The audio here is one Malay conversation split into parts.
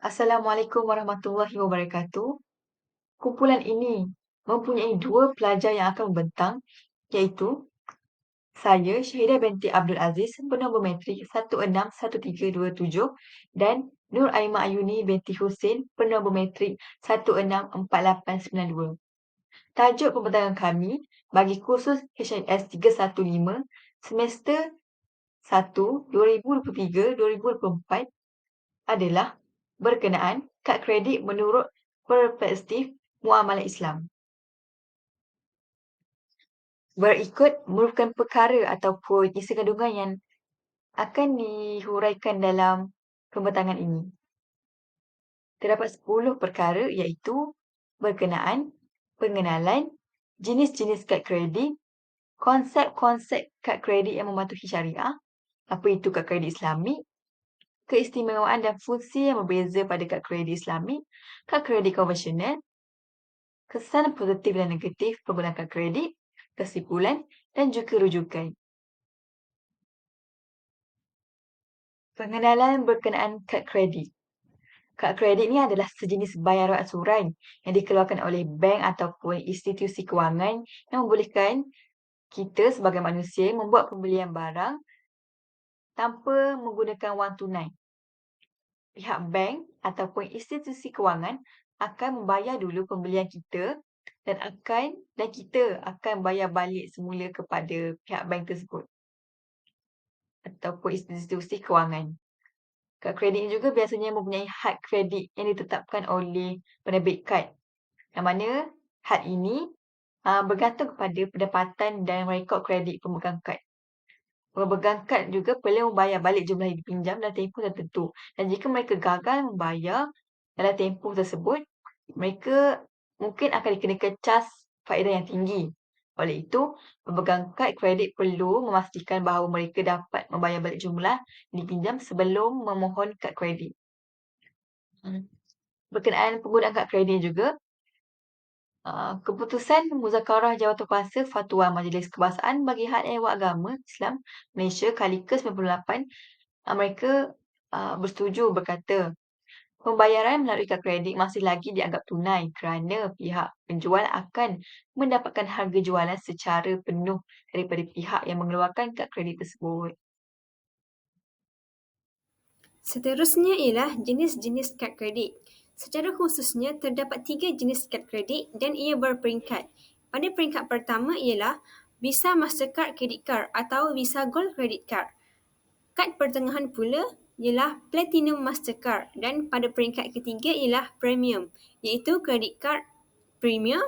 Assalamualaikum warahmatullahi wabarakatuh. Kumpulan ini mempunyai dua pelajar yang akan membentang, iaitu saya, Syahidah binti Abdul Aziz, bernombor metrik 161327 dan Nur Aimah Ayuni binti Husin, bernombor metrik 164892. Tajuk pembentangan kami bagi kursus HNS 315 semester 1 2023-2024 adalah berkenaan kad kredit menurut perspektif muamalah Islam. Berikut merupakan perkara ataupun isi kandungan yang akan dihuraikan dalam pembentangan ini. Terdapat 10 perkara iaitu berkenaan pengenalan, jenis-jenis kad kredit, konsep-konsep kad kredit yang mematuhi syariah, apa itu kad kredit Islamik, keistimewaan dan fungsi yang berbeza pada kad kredit Islamik, kad kredit konvensional, kesan positif dan negatif penggunaan kad kredit, kesimpulan dan juga rujukan. Pengenalan berkenaan kad kredit. Kad kredit ni adalah sejenis bayaran ansuran yang dikeluarkan oleh bank ataupun institusi kewangan yang membolehkan kita sebagai manusia membuat pembelian barang tanpa menggunakan wang tunai. Pihak bank ataupun institusi kewangan akan membayar dulu pembelian kita dan kita akan bayar balik semula kepada pihak bank tersebut ataupun institusi kewangan. Kad kredit ini juga biasanya mempunyai had kredit yang ditetapkan oleh penerbit kad. Yang mana had ini bergantung kepada pendapatan dan rekod kredit pemegang kad. Pemegang kad juga perlu membayar balik jumlah yang dipinjam dalam tempoh tertentu. Dan jika mereka gagal membayar dalam tempoh tersebut, mereka mungkin akan dikenakan cas faedah yang tinggi. Oleh itu, pemegang kad kredit perlu memastikan bahawa mereka dapat membayar balik jumlah yang dipinjam sebelum memohon kad kredit. Berkenaan penggunaan kad kredit juga, keputusan Muzakarah Jawatankuasa Fatwa Majlis Kebahasaan bagi Had Ehwal Agama Islam Malaysia kali ke-98, mereka bersetuju berkata, pembayaran melalui kad kredit masih lagi dianggap tunai kerana pihak penjual akan mendapatkan harga jualan secara penuh daripada pihak yang mengeluarkan kad kredit tersebut. Seterusnya ialah jenis-jenis kad kredit. Secara khususnya, terdapat 3 jenis kad kredit dan ia berperingkat. Pada peringkat pertama ialah Visa Mastercard Credit Card atau Visa Gold Credit Card. Kad pertengahan pula ialah Platinum Mastercard dan pada peringkat ketiga ialah Premium, iaitu Credit Card Premier,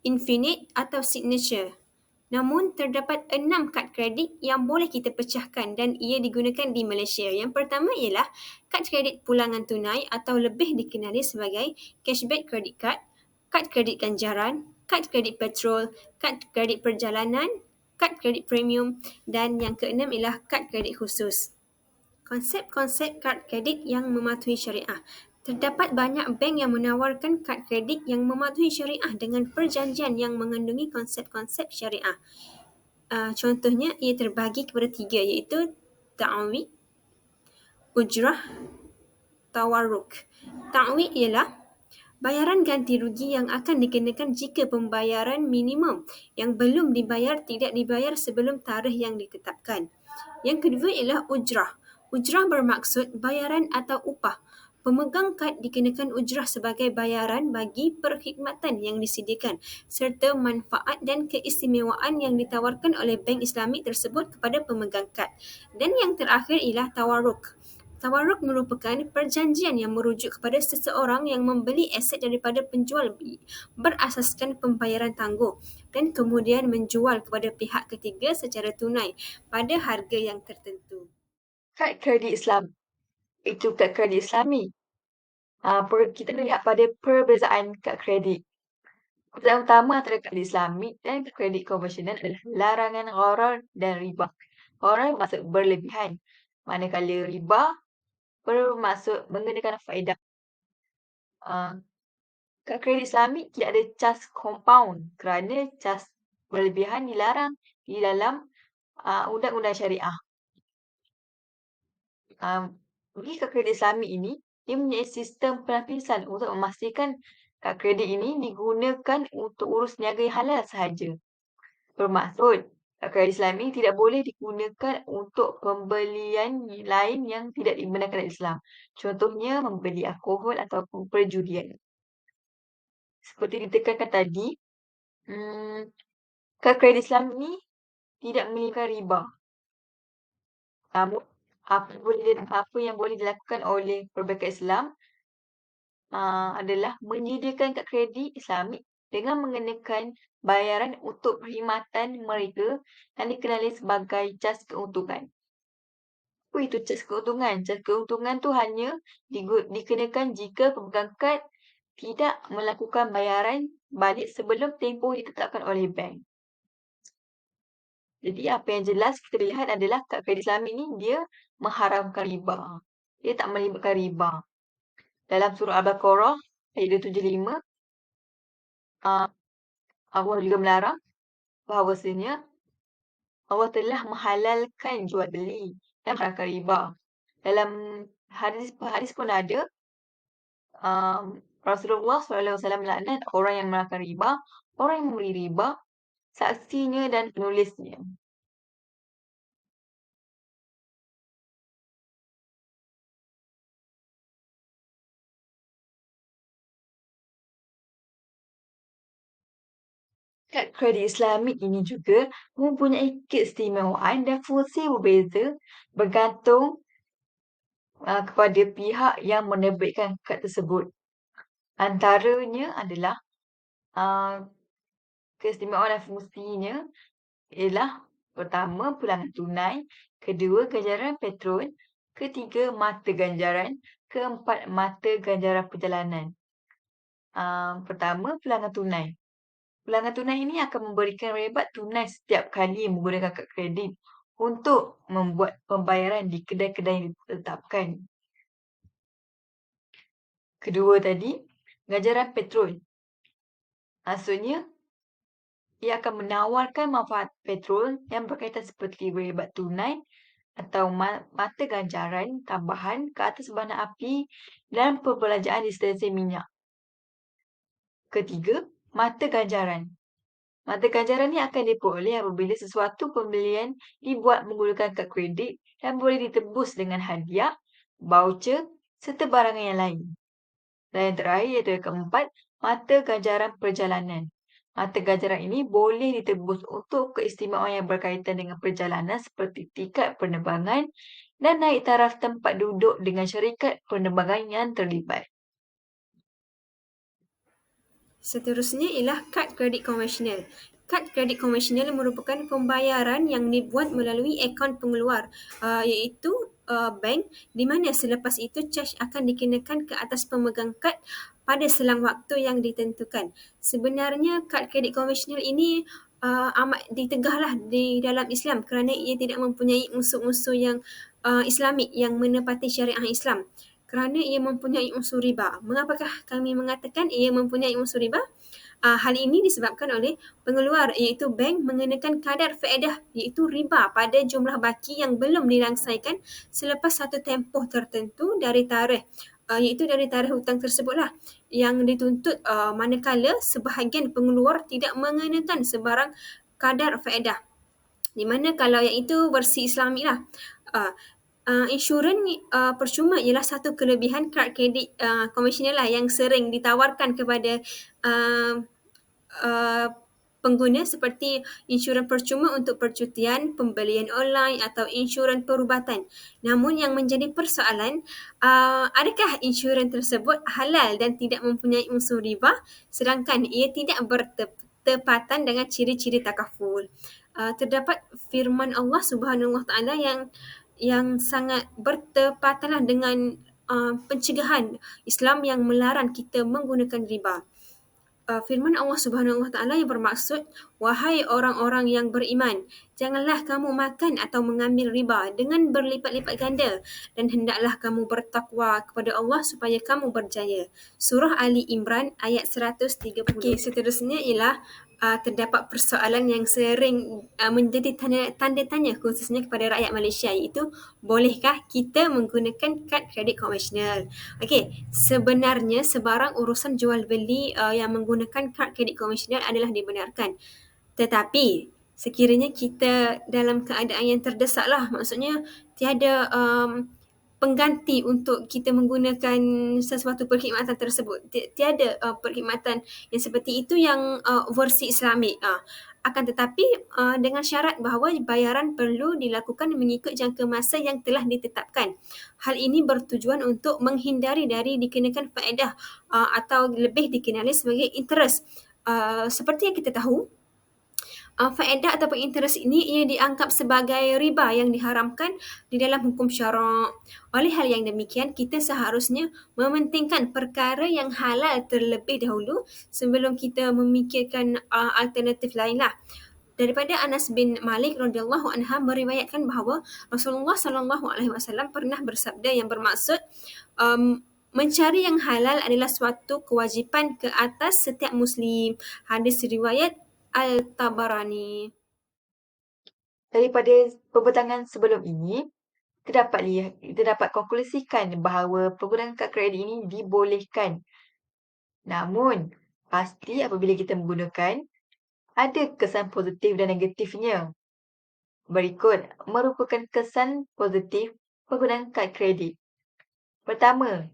Infinite atau Signature. Namun, terdapat 6 kad kredit yang boleh kita pecahkan dan ia digunakan di Malaysia. Yang pertama ialah kad kredit pulangan tunai atau lebih dikenali sebagai Cashback Credit Card, kad kredit ganjaran, kad kredit petrol, kad kredit perjalanan, kad kredit premium dan yang keenam ialah kad kredit khusus. Konsep-konsep kad kredit yang mematuhi syariah. Terdapat banyak bank yang menawarkan kad kredit yang mematuhi syariah dengan perjanjian yang mengandungi konsep-konsep syariah. Contohnya, ia terbagi kepada 3 iaitu ta'wid, ujrah, tawarruk. Ta'wid ialah bayaran ganti rugi yang akan dikenakan jika pembayaran minimum yang belum dibayar tidak dibayar sebelum tarikh yang ditetapkan. Yang kedua ialah ujrah. Ujrah bermaksud bayaran atau upah. Pemegang kad dikenakan ujrah sebagai bayaran bagi perkhidmatan yang disediakan serta manfaat dan keistimewaan yang ditawarkan oleh bank Islamik tersebut kepada pemegang kad. Dan yang terakhir ialah tawarruk. Tawarruk merupakan perjanjian yang merujuk kepada seseorang yang membeli aset daripada penjual berasaskan pembayaran tangguh dan kemudian menjual kepada pihak ketiga secara tunai pada harga yang tertentu. Kad kredit Islam, itu kad kredit Islami. Kita lihat pada perbezaan kad kredit. Perbezaan utama antara kad Islami dan kad kredit konvensional adalah larangan gharar dan riba. Gharar bermaksud berlebihan, manakala riba bermaksud menggunakan faedah. Kad kredit Islami tidak ada cas compound kerana cas berlebihan dilarang di dalam undang-undang syariah. Bagi kad kredit Islami ini, Ia mempunyai sistem penapisan untuk memastikan kad kredit ini digunakan untuk urus niaga yang halal sahaja. Bermaksud, kad kredit Islami tidak boleh digunakan untuk pembelian lain yang tidak dibenarkan dalam Islam. Contohnya, membeli alkohol ataupun perjudian. Seperti ditekankan tadi, kad kredit Islam ini tidak menunjukkan riba. Namun, apa yang boleh dilakukan oleh perbankan Islam adalah menyediakan kad kredit Islamik dengan mengenakan bayaran untuk perkhidmatan mereka yang dikenali sebagai cas keuntungan. Apa itu cas keuntungan? Cas keuntungan tu hanya dikenakan jika pemegang kad tidak melakukan bayaran balik sebelum tempoh ditetapkan oleh bank. Jadi apa yang jelas kita lihat adalah kad kredit Islami ni dia mengharamkan riba. Dia tak melibatkan riba. Dalam surah Al-Baqarah ayat 275, Allah juga melarang bahawasanya Allah telah menghalalkan jual beli dan mengharamkan riba. Dalam hadis pun ada, Rasulullah SAW melaknat orang yang mengharamkan riba, orang yang memberi riba, saksinya dan penulisnya. Kad kredit Islamik ini juga mempunyai keistimewaan dan fungsi berbeza bergantung kepada pihak yang menerbitkan kad tersebut. Antaranya adalah keistimewaan dan fungsinya ialah pertama, pulangan tunai, kedua, ganjaran petrol, ketiga, mata ganjaran, keempat, mata ganjaran perjalanan. Pertama, pulangan tunai. Pulangan tunai ini akan memberikan rebat tunai setiap kali menggunakan kad kredit untuk membuat pembayaran di kedai-kedai yang ditetapkan. Kedua tadi, ganjaran petrol. Maksudnya, ia akan menawarkan manfaat petrol yang berkaitan seperti rebat tunai atau mata ganjaran tambahan ke atas barang api dan perbelanjaan di stesen minyak. Ketiga, mata ganjaran. Mata ganjaran ni akan diperoleh apabila sesuatu pembelian dibuat menggunakan kad kredit dan boleh ditebus dengan hadiah, voucher serta barangan yang lain. Dan yang terakhir iaitu yang keempat, mata ganjaran perjalanan. Mata ganjaran ini boleh ditebus untuk keistimewaan yang berkaitan dengan perjalanan seperti tiket penerbangan dan naik taraf tempat duduk dengan syarikat penerbangan yang terlibat. Seterusnya ialah kad kredit konvensional. Kad kredit konvensional merupakan pembayaran yang dibuat melalui akaun pengeluar iaitu bank, di mana selepas itu caj akan dikenakan ke atas pemegang kad pada selang waktu yang ditentukan. Sebenarnya kad kredit konvensional ini amat ditegahlah di dalam Islam kerana ia tidak mempunyai unsur-unsur yang Islamik yang menepati syariah Islam. Kerana ia mempunyai unsur riba. Mengapakah kami mengatakan ia mempunyai unsur riba? Hal ini disebabkan oleh pengeluar iaitu bank mengenakan kadar faedah iaitu riba pada jumlah baki yang belum dilangsaikan selepas satu tempoh tertentu dari tarikh iaitu dari tarikh hutang tersebutlah yang dituntut manakala sebahagian pengeluar tidak mengenakan sebarang kadar faedah. Di mana kalau yang itu versi Islamik lah. Insurans percuma ialah satu kelebihan kad kredit konvensional lah yang sering ditawarkan kepada pengguna seperti insurans percuma untuk percutian, pembelian online atau insurans perubatan. Namun yang menjadi persoalan, adakah insurans tersebut halal dan tidak mempunyai unsur riba sedangkan ia tidak bertepatan dengan ciri-ciri takaful. Terdapat firman Allah Subhanahu Wa Taala yang sangat bertepatanlah dengan pencegahan Islam yang melarang kita menggunakan riba. Firman Allah Subhanahu Wa Taala yang bermaksud, wahai orang-orang yang beriman, janganlah kamu makan atau mengambil riba dengan berlipat-lipat ganda dan hendaklah kamu bertakwa kepada Allah supaya kamu berjaya. Surah Ali Imran ayat 130. Okey, seterusnya ialah terdapat persoalan yang sering menjadi tanda tanya khususnya kepada rakyat Malaysia, iaitu bolehkah kita menggunakan kad kredit konvensional. Okey, sebenarnya sebarang urusan jual beli yang menggunakan kad kredit konvensional adalah dibenarkan. Tetapi sekiranya kita dalam keadaan yang terdesak lah, maksudnya tiada pengganti untuk kita menggunakan sesuatu perkhidmatan tersebut. Tiada perkhidmatan yang seperti itu yang versi Islamik. Akan tetapi dengan syarat bahawa bayaran perlu dilakukan mengikut jangka masa yang telah ditetapkan. Hal ini bertujuan untuk menghindari dari dikenakan faedah atau lebih dikenali sebagai interest. Seperti yang kita tahu, faedah ataupun interest ini ia dianggap sebagai riba yang diharamkan di dalam hukum syarak. Oleh hal yang demikian, kita seharusnya mementingkan perkara yang halal terlebih dahulu sebelum kita memikirkan alternatif lainlah. Daripada Anas bin Malik radhiyallahu anha meriwayatkan bahawa Rasulullah sallallahu alaihi wasallam pernah bersabda yang bermaksud mencari yang halal adalah suatu kewajipan ke atas setiap muslim. Hadis riwayat Al-Tabarani. Daripada pembentangan sebelum ini, kita dapat konklusikan bahawa penggunaan kad kredit ini dibolehkan. Namun, pasti apabila kita menggunakan, ada kesan positif dan negatifnya. Berikut merupakan kesan positif penggunaan kad kredit. Pertama,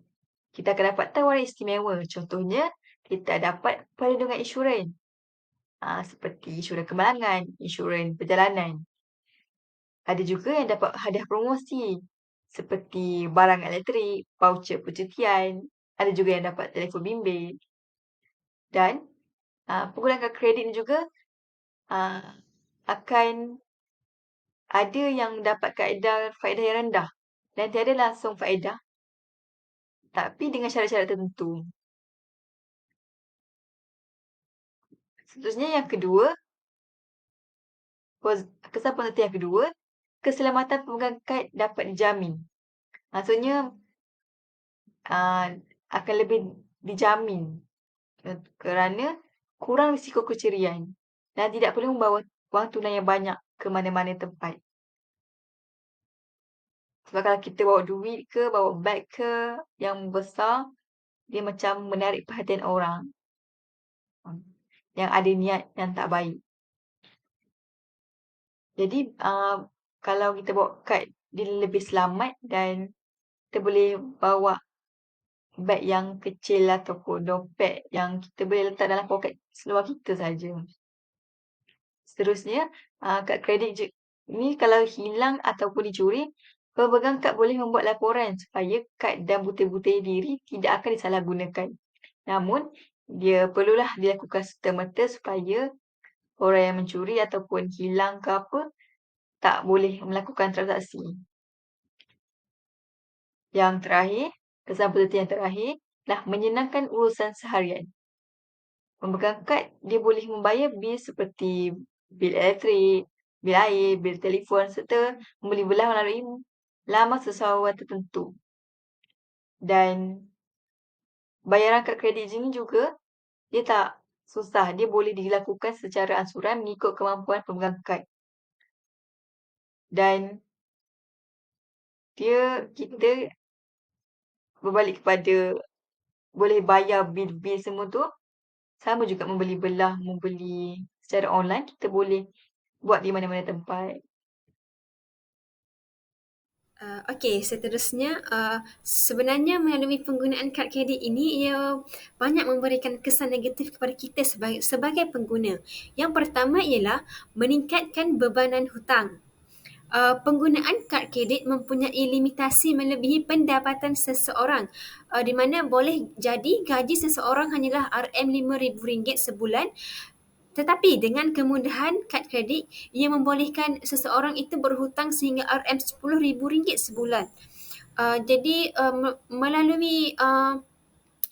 kita akan dapat tawaran istimewa. Contohnya, kita dapat perlindungan insurans. Seperti insurans kemalangan, insurans perjalanan. Ada juga yang dapat hadiah promosi seperti barang elektrik, voucher percutian. Ada juga yang dapat telefon bimbit. Dan penggunaan kad kredit ni juga akan ada yang dapat faedah yang rendah dan tiada langsung faedah, tapi dengan syarat-syarat tertentu. Seterusnya yang kedua, kesan positif yang kedua, keselamatan pemegang kad dapat dijamin. Maksudnya akan lebih dijamin kerana kurang risiko kecurian dan tidak perlu membawa wang tunai yang banyak ke mana-mana tempat. Sebab kalau kita bawa duit ke, bawa beg ke yang besar, dia macam menarik perhatian orang yang ada niat yang tak baik. Jadi, kalau kita bawa kad, dia lebih selamat dan kita boleh bawa beg yang kecil ataupun dompet yang kita boleh letak dalam poket seluar kita saja. Seterusnya, kad kredit ni kalau hilang ataupun dicuri, pemegang kad boleh membuat laporan supaya kad dan butir-butir diri tidak akan disalahgunakan. Namun, dia perlulah dilakukan serta-merta supaya orang yang mencuri ataupun hilang ke apa, tak boleh melakukan transaksi. Yang terakhir, kesan positif yang terakhir, menyenangkan urusan seharian. Pemegang kad, dia boleh membayar bil seperti bil elektrik, bil air, bil telefon serta membeli belah melalui laman seseorang tertentu. Dan bayaran kad kredit ini juga, dia tak susah. Dia boleh dilakukan secara ansuran mengikut kemampuan pemegang kad. Dan kita berbalik kepada boleh bayar bil-bil semua tu, sama juga membeli belah, membeli secara online, kita boleh buat di mana-mana tempat. Okey, seterusnya sebenarnya melalui penggunaan kad kredit ini ia banyak memberikan kesan negatif kepada kita sebagai pengguna. Yang pertama ialah meningkatkan bebanan hutang. Penggunaan kad kredit mempunyai limitasi melebihi pendapatan seseorang, di mana boleh jadi gaji seseorang hanyalah RM5,000 sebulan. Tetapi dengan kemudahan kad kredit, ia membolehkan seseorang itu berhutang sehingga RM10,000 sebulan. Jadi melalui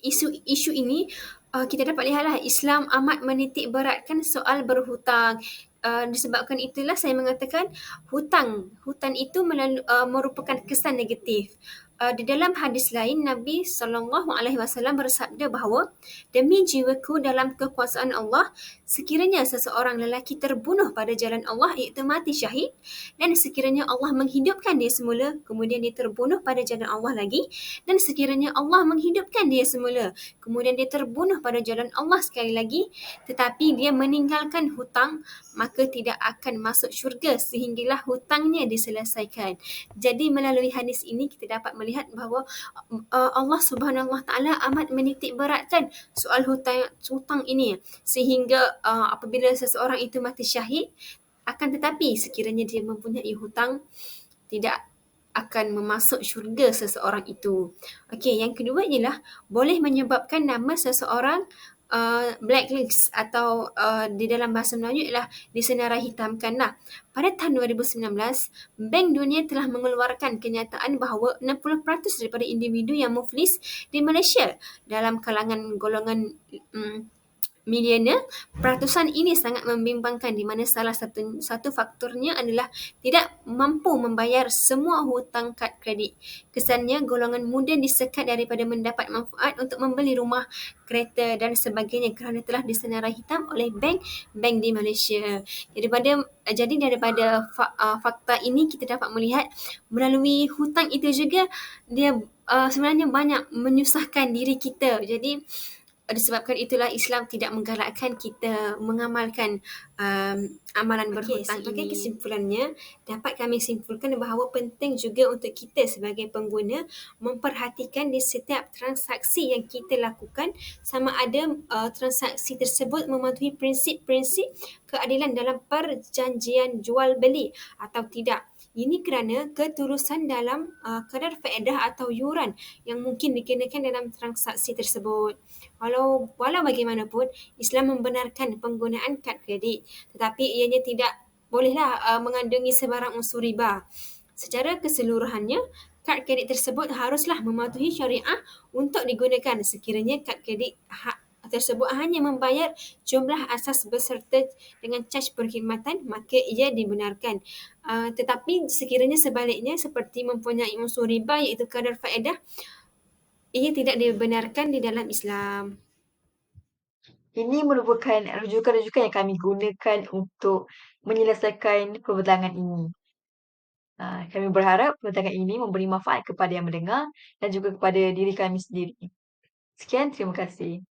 isu ini, kita dapat lihatlah Islam amat menitik beratkan soal berhutang. Disebabkan itulah saya mengatakan hutang itu merupakan kesan negatif. Di dalam hadis lain, Nabi SAW bersabda bahawa demi jiwaku dalam kekuasaan Allah, sekiranya seseorang lelaki terbunuh pada jalan Allah iaitu mati syahid, dan sekiranya Allah menghidupkan dia semula kemudian dia terbunuh pada jalan Allah lagi, dan sekiranya Allah menghidupkan dia semula kemudian dia terbunuh pada jalan Allah sekali lagi, tetapi dia meninggalkan hutang, maka tidak akan masuk syurga sehinggalah hutangnya diselesaikan. Jadi melalui hadis ini kita dapat melihat bahawa Allah Subhanahu Wa Taala amat menitik beratkan soal hutang ini, sehingga apabila seseorang itu mati syahid, akan tetapi sekiranya dia mempunyai hutang, tidak akan memasuk syurga seseorang itu. Okey, yang kedua ialah boleh menyebabkan nama seseorang blacklist atau di dalam bahasa Melayu ialah disenarai hitamkan lah. Pada tahun 2019, Bank Dunia telah mengeluarkan kenyataan bahawa 60% daripada individu yang muflis di Malaysia dalam kalangan golongan milenial, peratusan ini sangat membimbangkan di mana salah satu faktornya adalah tidak mampu membayar semua hutang kad kredit. Kesannya golongan muda disekat daripada mendapat manfaat untuk membeli rumah, kereta dan sebagainya kerana telah disenarai hitam oleh bank di Malaysia. Daripada fakta ini kita dapat melihat melalui hutang itu juga dia sebenarnya banyak menyusahkan diri kita. Jadi disebabkan itulah Islam tidak menggalakkan kita mengamalkan amalan berhutang ini. Sebagai kesimpulannya, dapat kami simpulkan bahawa penting juga untuk kita sebagai pengguna memperhatikan di setiap transaksi yang kita lakukan sama ada transaksi tersebut mematuhi prinsip-prinsip keadilan dalam perjanjian jual beli atau tidak. Ini kerana ketulusan dalam kadar faedah atau yuran yang mungkin dikenakan dalam transaksi tersebut. Walau bagaimanapun, Islam membenarkan penggunaan kad kredit, tetapi ianya tidak bolehlah mengandungi sebarang unsur riba. Secara keseluruhannya, kad kredit tersebut haruslah mematuhi syariah untuk digunakan. Sekiranya kad kredit tersebut hanya membayar jumlah asas beserta dengan caj perkhidmatan, maka ia dibenarkan. Tetapi sekiranya sebaliknya seperti mempunyai unsur riba iaitu kadar faedah, ia tidak dibenarkan di dalam Islam. Ini merupakan rujukan-rujukan yang kami gunakan untuk menyelesaikan perbincangan ini. Kami berharap perbincangan ini memberi manfaat kepada yang mendengar dan juga kepada diri kami sendiri. Sekian, terima kasih.